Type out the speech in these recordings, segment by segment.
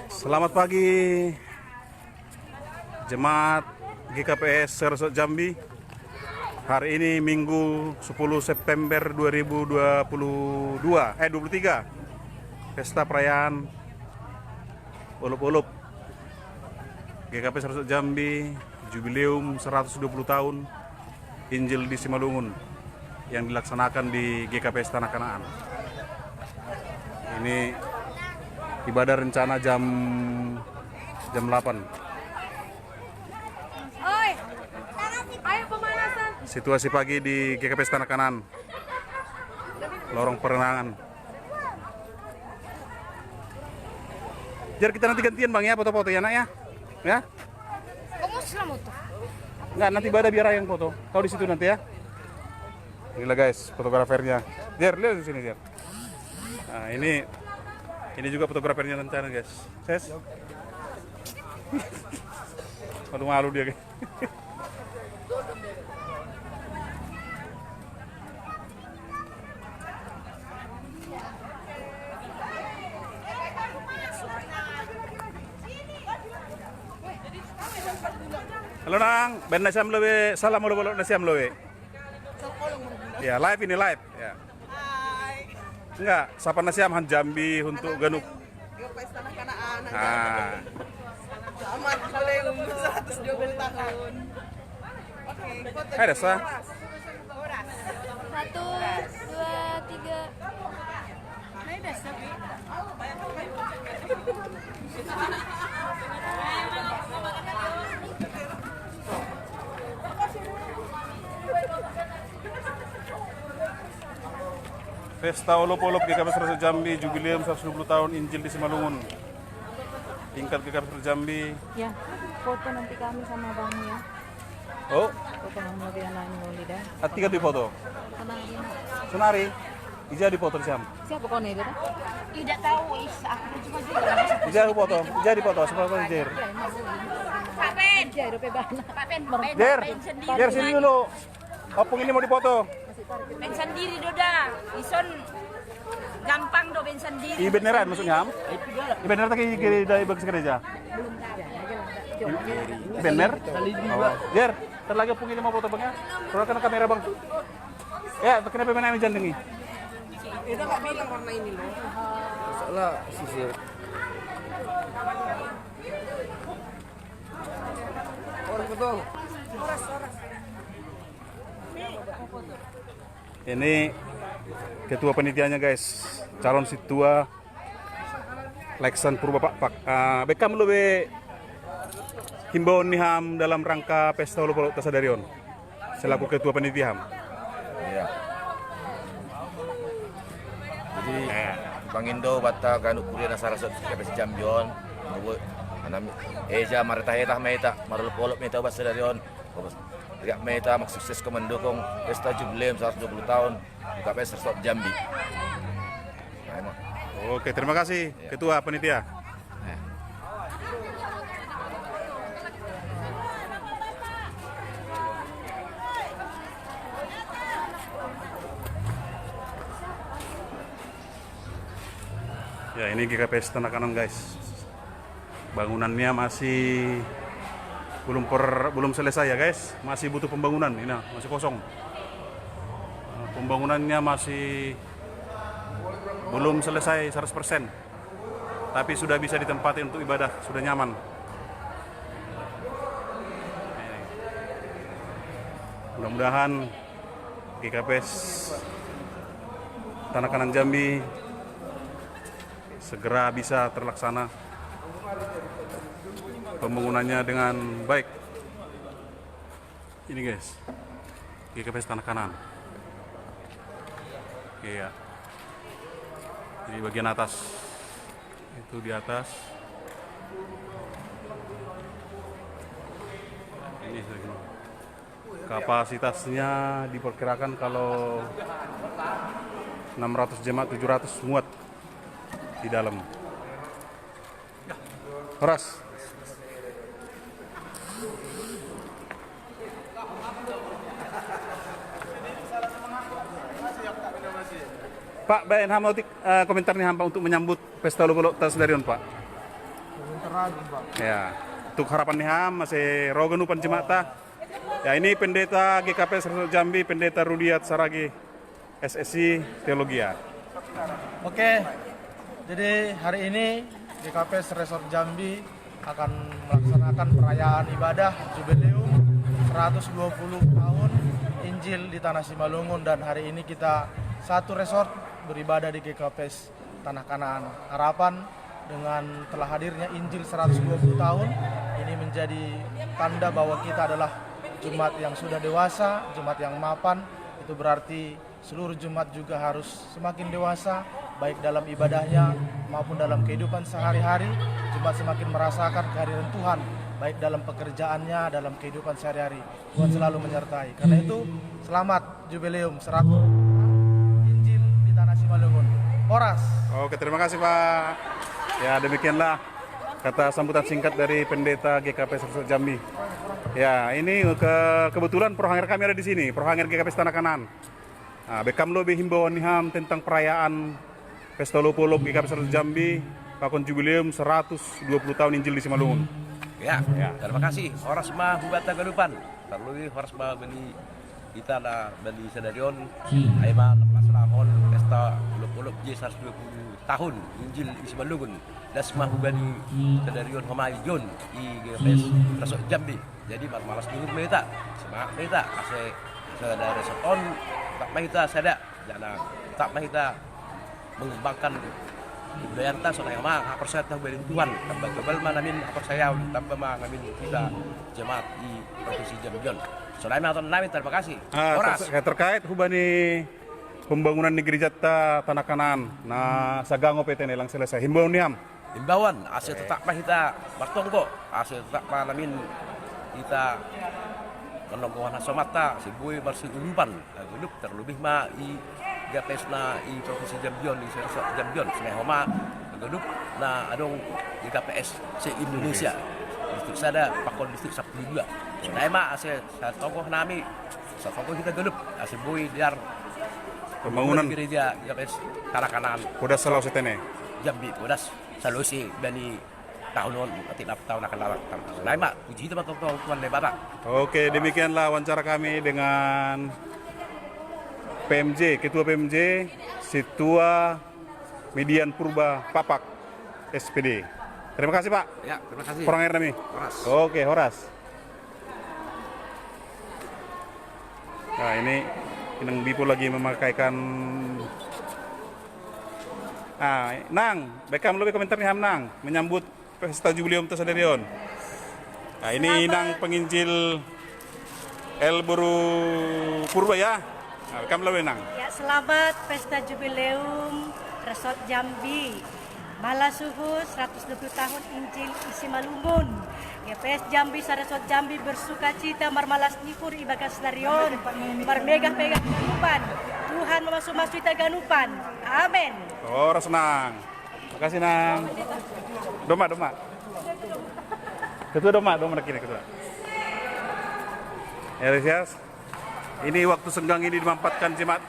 Selamat pagi jemaat GKPS Sersot Jambi. Hari ini Minggu 10 September 23. Pesta perayaan Ulup-Ulup GKP Sersot Jambi, jubileum 120 tahun Injil di Simalungun yang dilaksanakan di GKPS Tanah Kanaan. Ini ibadah rencana jam 8. Ayo pemanasan. Situasi pagi di GKPS Tanah Kanaan, lorong perenangan. Jar, kita nanti gantian bang ya, foto-foto ya nak ya. Ya? Kamu selamat tuh. Enggak, nanti Bada biar yang foto. Kau di situ nanti ya. Inilah guys, fotografernya. Jar, lihat di sini Jar. Nah, ini juga fotografernya rencana guys. Ses. Malu-malu dia guys. Halo nang, ben nasiam lobe, salam lo nasiam lobe. Ya live ini live. Ya. Enggak, sapa nasiam han Jambi untuk ganuk. GKPS Tanah Kanaan. Ah, Selamat jubileum 120 tahun. Oke, foto. ada sah. 1, 2, 3. Nah, udah sapi. Pesta Ulup-Ulup GKPS Sersot Jambi, jubileum 120 tahun Injil di Simalungun. Tingkat GKPS Sersot Jambi. Ya, foto nanti kami sama abangmu ya. Oh, Foto kamu lagi anak ini dah. tiga di foto. Sama dia. Sunari, Ija di foto siam. Siapa kau nih dah? Tidak tahu aku cuma juga. Ija di foto, Ija di foto, seperti Jer. Pak Ben. Jai rupiah bana. Pak Ben. Jer, Ben sendiri. Jer sini dulu. Opung ini mau dipoto. Ben sendiri doda. Ison gampang do Ben sendiri. I beneran maksudnya am? I bener tak kiri dari bagus gereja? Bener? Oh. Jer, terlagi opung ini mau foto bang ya? Keluarkan kamera bang. Ya, kenapa main jantung ini? Itu nggak bilang warna ini loh. Salah sisir. Orang betul. Ini ketua penitianya guys, calon situa Leksan Purba Pak. Bekam lu be himbauan niham dalam rangka pesta Ulup-Ulup Tasadarion selaku ketua penitia ham. Iya. Jadi Bang Indo bata ganuk kuliah Sarasot GKPS Jambion. Anam eja martaheta meta marulup-ulup meta Tasadarion. Tidak meta sukses mendukung pesta jubileum 120 tahun GKPS Sersot Jambi. Nah, emang. Oke, terima kasih ketua penitia. Ya, ini GKPS Tanah Kanaan guys. Bangunannya masih belum selesai ya guys. Masih butuh pembangunan. Ini masih kosong. Pembangunannya masih belum selesai 100%. Tapi sudah bisa ditempati untuk ibadah, sudah nyaman. Mudah-mudahan GKPS Tanah Kanaan Jambi segera bisa terlaksana pembangunannya dengan baik. Ini guys, GKPS Tanah Kanaan. Iya. Ini bagian atas. Itu di atas. Ini kapasitasnya diperkirakan kalau 600 jemaat 700 muat di dalam. Horas. Pak, bayan ham komentar nih hampa untuk menyambut Pesta Lupulok Tasdarion, Pak. Komentar lagi, Pak. Ya, untuk harapan nih ham masih Roganu Pancimata. Ya, ini pendeta GKP Resort Jambi, pendeta Rudiat Saragi, SSI Teologia. Oke, jadi hari ini GKP Resort Jambi akan melaksanakan perayaan ibadah Jubileum 120 tahun Injil di Tanah Simalungun, dan hari ini kita satu resort beribadah di GKP Tanah Kanaan. Harapan dengan telah hadirnya Injil 120 tahun ini menjadi tanda bahwa kita adalah Jemaat yang sudah dewasa, jemaat yang mapan. Itu berarti seluruh jemaat juga harus semakin dewasa, baik dalam ibadahnya maupun dalam kehidupan sehari-hari. Jemaat semakin merasakan kehadiran Tuhan, baik dalam pekerjaannya, dalam kehidupan sehari-hari. Tuhan selalu menyertai. Karena itu, selamat Jubileum 100 Injil di Tanah Simalungun. Horas. Oke, terima kasih Pak. Ya, demikianlah kata sambutan singkat dari pendeta GKP Resort Jambi. Ya, ini kebetulan Prohanger kami ada di sini, Prohanger GKP Tanah Kanaan. Nah, bekam lebih himbauan niham tentang perayaan Pesta Lupulok GKP Resort Jambi, Pakon Jubileum 120 tahun Injil di Simalungun. Ya, terima kasih. Horas mah hubatan kedepan. Terlebih horas mah beli kita lah beli sedarion. Aiman 16 tahun Pesta Lupulok J 120 tahun Injil di Simalungun. Dan semua beli sedarion Homayon di GKP Resort Jambi. Jadi malas dulu mereka, semangat mereka, asal dari seton tak mahita sada, jangan tak mahita mengembangkan budaya kita soalnya mah apa saya tahu dari Tuhan, tambah kebal mana min apa saya tambah mah namin kita jemaat di provinsi Jambi. Soalnya mah namin terima kasih. Terkait hubani pembangunan negeri Jata Tanah Kanaan, nah sagango PT lang selesai himbauan niam. Himbauan, asal tetap mahita bertonggo, asal tetap mah namin kita menongkohan somata si boy bersih umpan geluk terlebih mah i GPS-na i provinsi Jambion di Resort Jambion senehoma geluk na adong di KPS se Indonesia distrik sada pakon distrik 12 nah mah ase sa tokoh nami sa tokoh kita geluk ase boy diar pembangunan gereja GPS Tanah Kanaan Podas Salau Setene Jambi Podas Salusi Bani tahun tahun akan datang. Nah, mak, puji teman-teman Tuhan lebar. Oke, demikianlah wawancara kami dengan PMJ, Ketua PMJ, Situa Median Purba Papak SPD. Terima kasih Pak. Ya, terima kasih. Kurang air kami. Horas. Oke, Horas. Nah, ini Inang Bipo lagi memakaikan. Nang, bekam lebih komentar nih Nang menyambut Pesta Jubileum Tasdarion. Nah, ini Nang penginjil Elburu Purba ya. Nah, bekam lebih Nang. Ya, selamat Pesta Jubileum Resort Jambi. Malah suhu 120 tahun Injil isi Malungun. GPS Jambi Resort Jambi bersuka cita marmalas nikur ibadah Tasdarion. Marmegah-megah ganupan. Tuhan memasuk-masuk kita ganupan. Amin. Oh, senang. Makasih Nang. Doma. Ketua Doma kini ketua. Ya, ini waktu senggang ini dimanfaatkan jemaat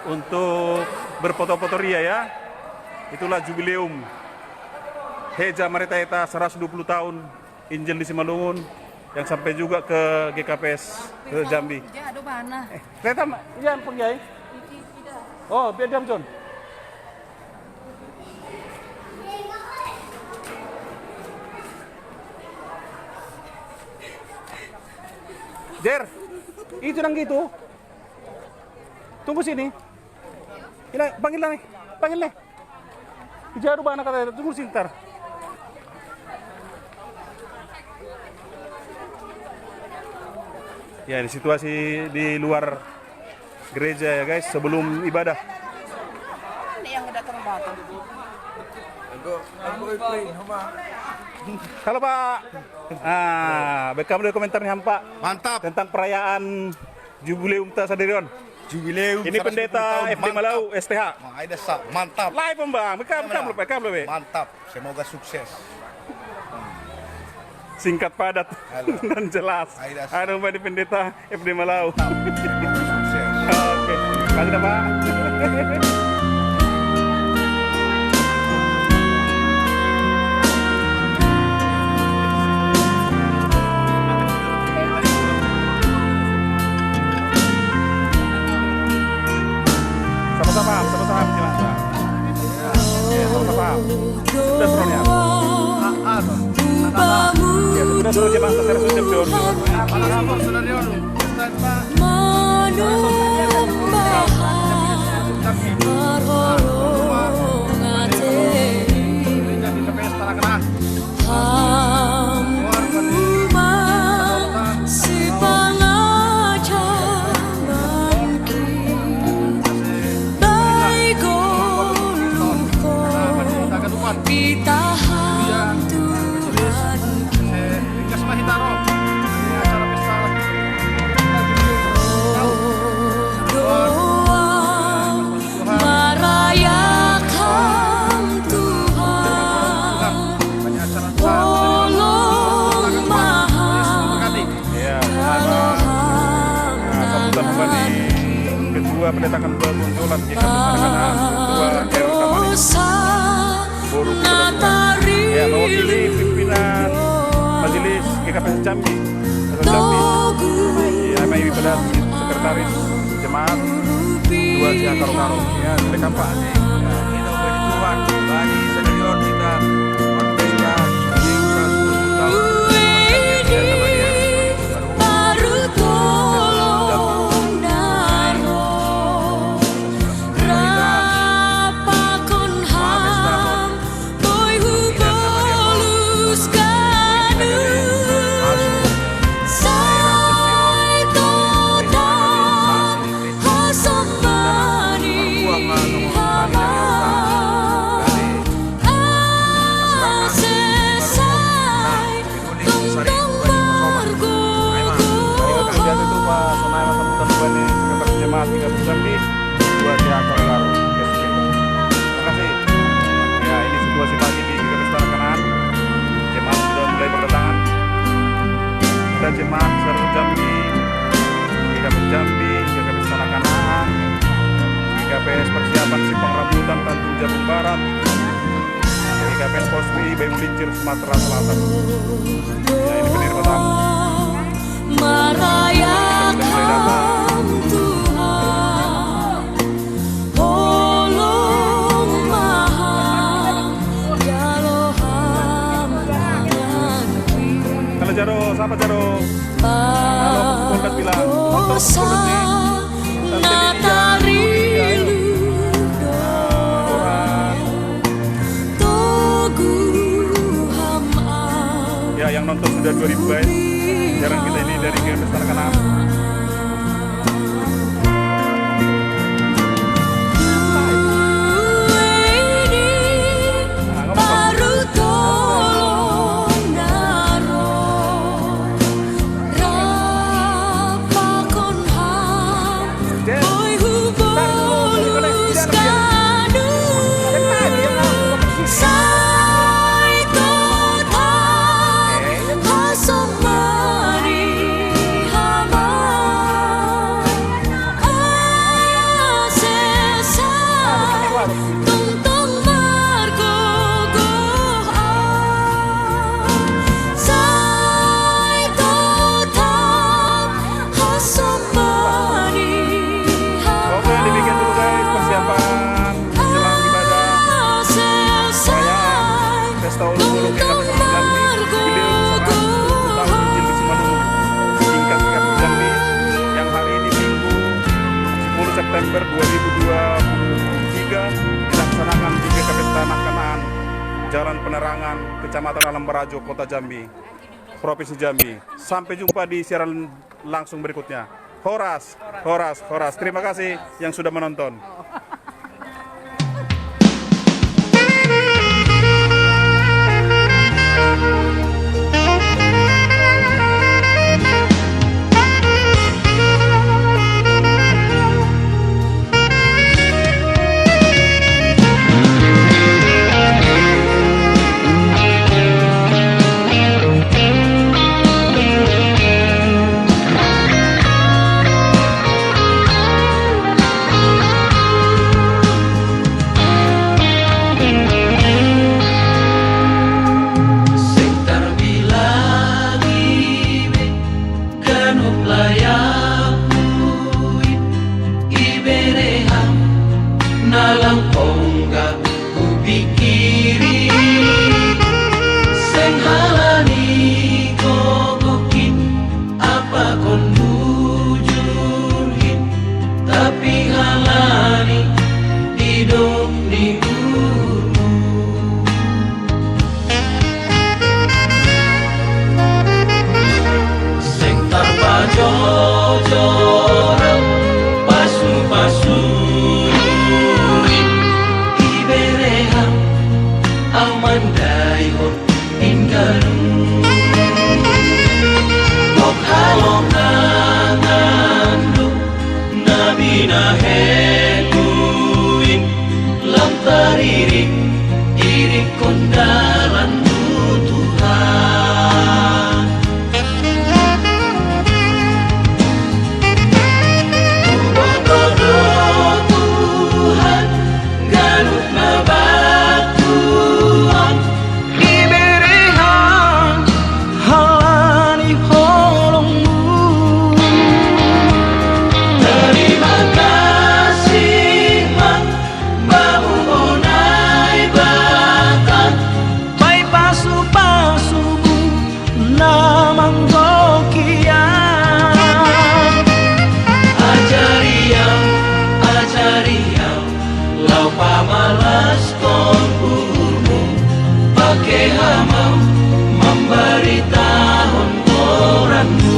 untuk berfoto-foto ria ya. Itulah Jubileum Heja Maritaeta 120 tahun Injil di Simalungun yang sampai juga ke GKPS ke Jambi. Kereta iya pun ya. Oh, biar jam John. Jer, itu nang gitu. Tunggu sini. Ini panggil nih. Jaru bana kata tunggu sebentar. Ya, ini situasi di luar gereja ya guys sebelum ibadah. Ini yang udah terbakar. Halo Pak. Bekam dulu komentar nih Pak. Mantap. Tentang perayaan Jubileum Tasdarion. Jubileum Ini pendeta FD Malau STH. Mantap. Live Bang. Bekam lebih. Mantap. Semoga sukses. Singkat padat dan jelas. Ada Mbak di pendeta FD Malau. Sukses. Oke. Makasih Pak. Sama-sama Cimasa. Ya, sama-sama. Sudah suruh ya. Ya, sudah suruh Cimasa saya sudah jujur. Ketua Pendetakan Bermunculan JKP Anak-anak Ketua RK Manis Boru Kebetulan ya mewakili pimpinan Majelis GKP Jambi ya MIB Pedas Sekretaris Jemaat 2 Cia Karo-Karo ya silakan Pak kita berjuang bagi senior kita orkestra yang 110 tahun Jambi 2 Cia Karo-Karo SP. Terima kasih. Ya ini situasi pagi di GKP Anak-anak. Jemaat sudah mulai berdatangan. Ada jemaat seluruh Jambi, GKP Jambi, GKP Anak-anak, GKP persiapan Simpang Rambutan Tanjung Jabung Barat, GKP Posmi Bayu Lincir Sumatera Selatan. Ya ini penerima tamu. Jaro, siapa Jaro? Halo, Polda bilang, nonton ya, yang nonton sudah 2000 guys. Jarang kita ini dari GKP Anak-anak. September 2023 dilaksanakan di GKP Anak-anak Jalan Penerangan, Kecamatan Alam Barajo, Kota Jambi, Provinsi Jambi. Sampai jumpa di siaran langsung berikutnya. Horas. Terima kasih yang sudah menonton. nalang pongga ku pikiri seng halani gogokin apa kon bujurhin tapi halani hidup di urmu seng tanpa jojoran pasu-pasu Daihon ingaru Kok halong nangandu Nabi naheguin Lam taririk irik kondalan Tuhan Ubododo Tuhan Ganuk nabatuan pamalas konpurmu pakai hamam memberi tahun koranmu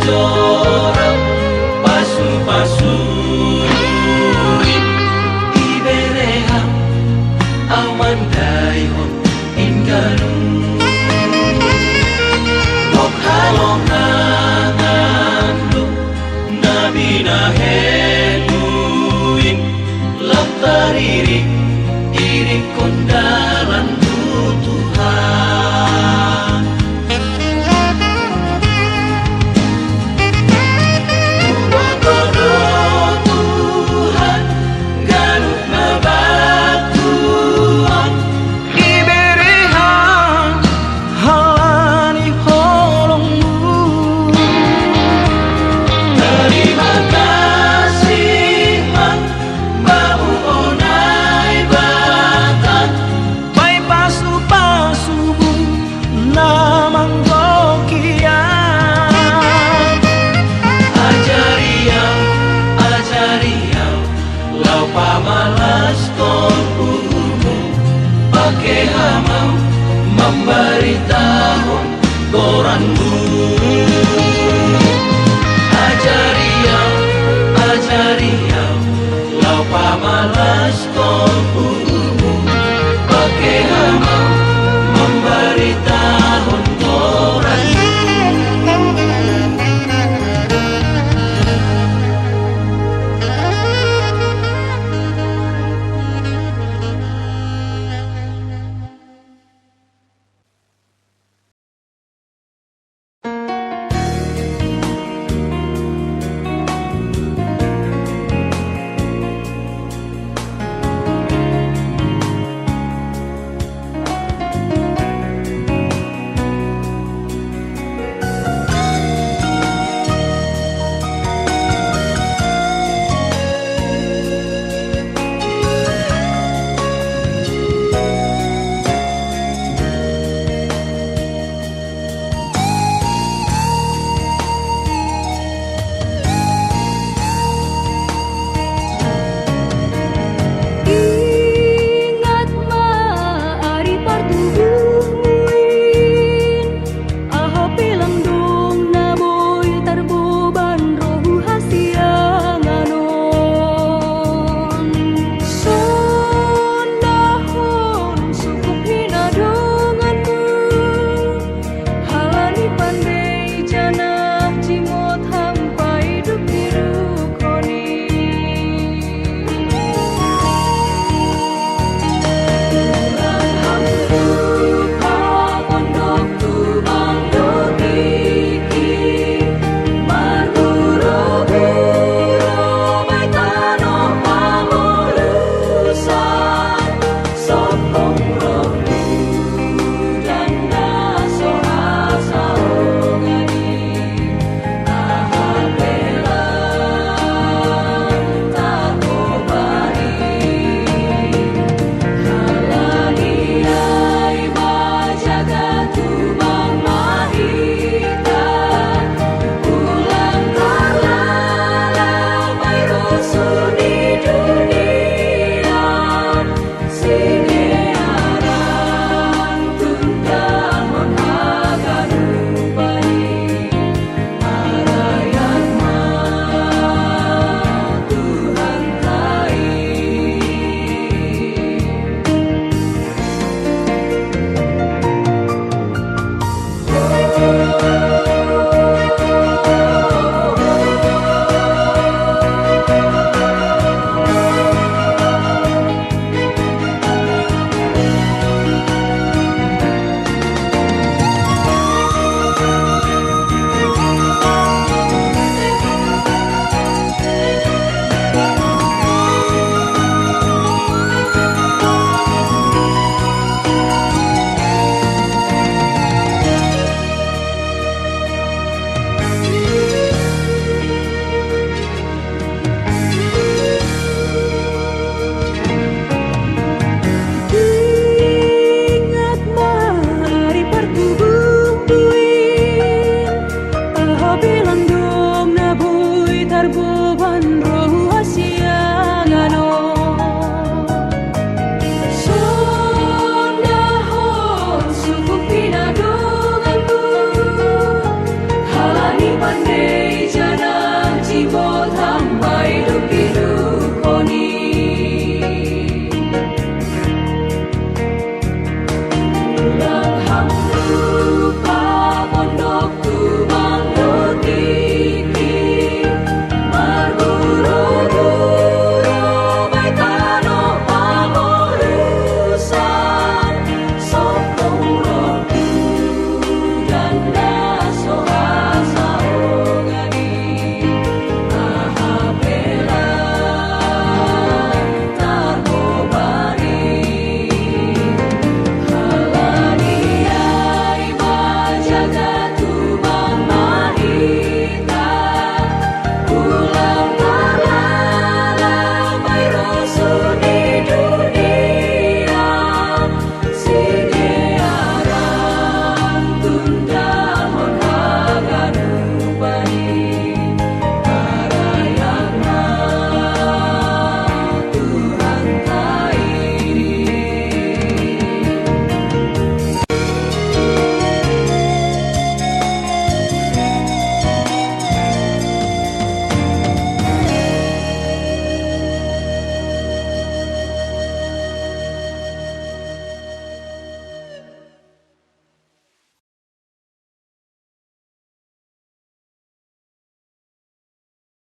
jojoran pasu-pasu ibereham aman daihon ingaru Kok halong nangandu nabi naheguin lam taririk irik kondalan Tuhan pamalas konpurmu pakai hamam memberi tahun koranmu